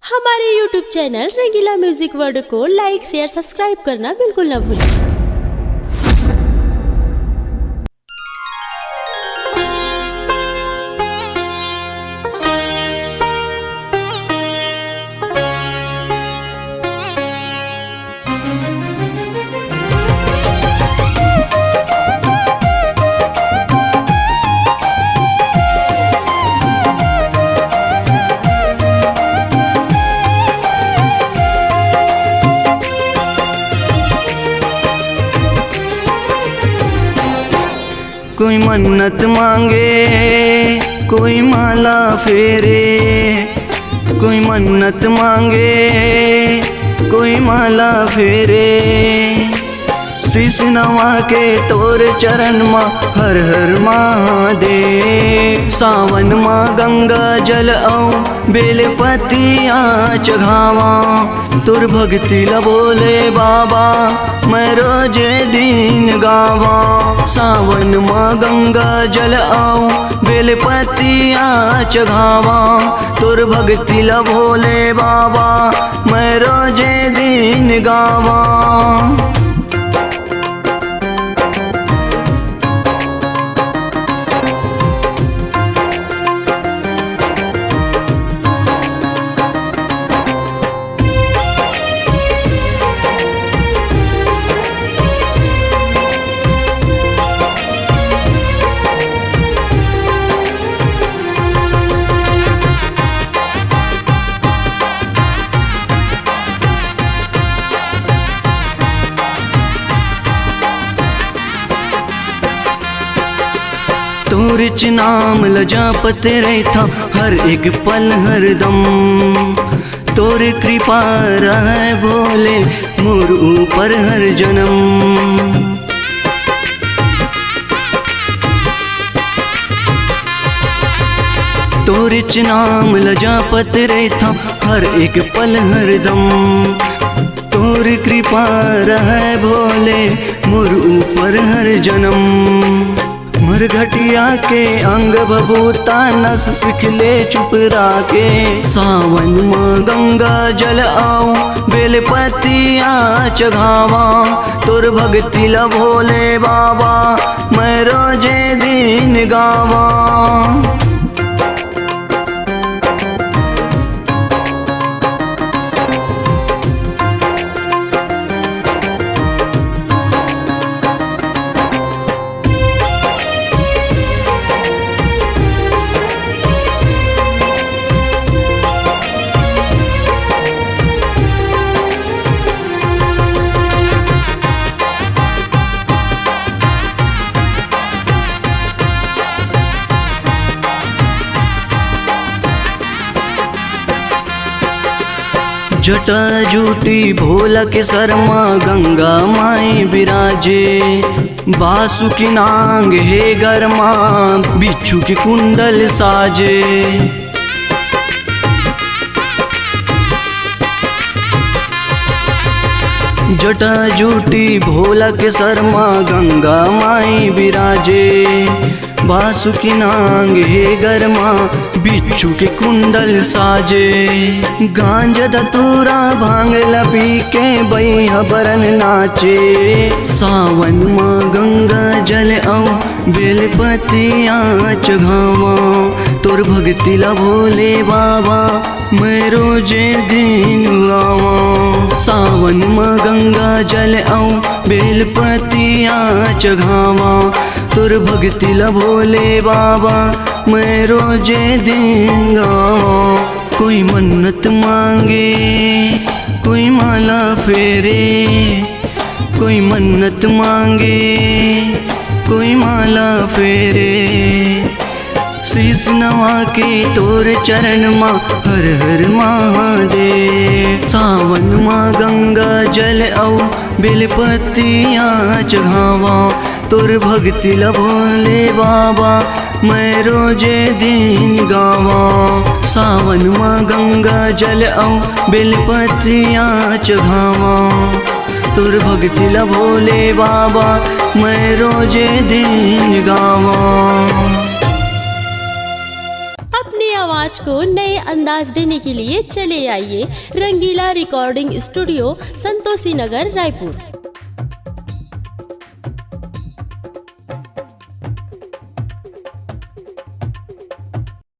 हमारे YouTube channel रंगीला music world को लाइक share subscribe करना बिल्कुल ना भूलें। कोई मन्नत मांगे कोई माला फेरे, कोई मन्नत मांगे कोई माला फेरे। शीश नवा के तोर चरण माँ हर हर महादेव। सावन माँ गंगा जल आऊं बेलपतिया चढ़ावा, तुर भक्ति ला बोले बाबा मैं रोजे दिन गावा। सावन माँ गंगा जल आऊं बेलपतिया चढ़ावा, तुर भक्ति ला भोले बाबा मैं रोजे दिन गावा। तोरिच नाम ल जापत रहता हर एक पल हर दम। तोर कृपा रहे भोले मोर ऊपर हर जन्म। तोरिच नाम ल जापत रहता हर एक पल हर दम। तोर कृपा रहे भोले मोर ऊपर हर जन्म। मरघटिया के अंग बबूता नस सिखले चुप राके। सावन माँ गंगा जल आऊं बेलपतिया चढ़ावा, तुर भक्ति ला भोले बाबा मैं रोजे दिन गावा। जटा जूटी भोला के शर्मा गंगा माई बिराजे। बासुकी नांग हे गरमा बिच्छू की कुंडल साजे। जटा जूटी भोला के शर्मा गंगा माई बिराजे। बासुकी नांग हे गरमा बिच्छू के कुंडल साजे। गांजा धतूरा भांगला पी के बैहा बरन नाचे। सावन माँ गंगा जल आऊं बेलपतिया चढ़ावा, तोर भक्ति ला भोले बाबा मैं रोजे दिन गावा। सावन माँ गंगा जल आऊं बेलपतिया चढ़ावा, तुर भक्ति ला भोले बाबा मैं रोजे दिन गावा। कोई मन्नत मांगे कोई माला फेरे, कोई मन्नत मांगे कोई माला फेरे। शीश नवा के तोर चरण माँ हर हर महादेव। सावन माँ गंगा जल आऊं बेलपतिया चढ़ावा, तोर भक्ति ला भोले बाबा मैं रोजे दिन गावा। सावन माँ गंगा जल आऊं बेलपतिया चढ़ावा, तोर भक्ति ला भोले बाबा मैं रोजे दिन गावा। अपनी आवाज आवाज को नए अंदाज देने के लिए चले आइए रंगीला रिकॉर्डिंग स्टूडियो, संतोषी नगर, रायपुर।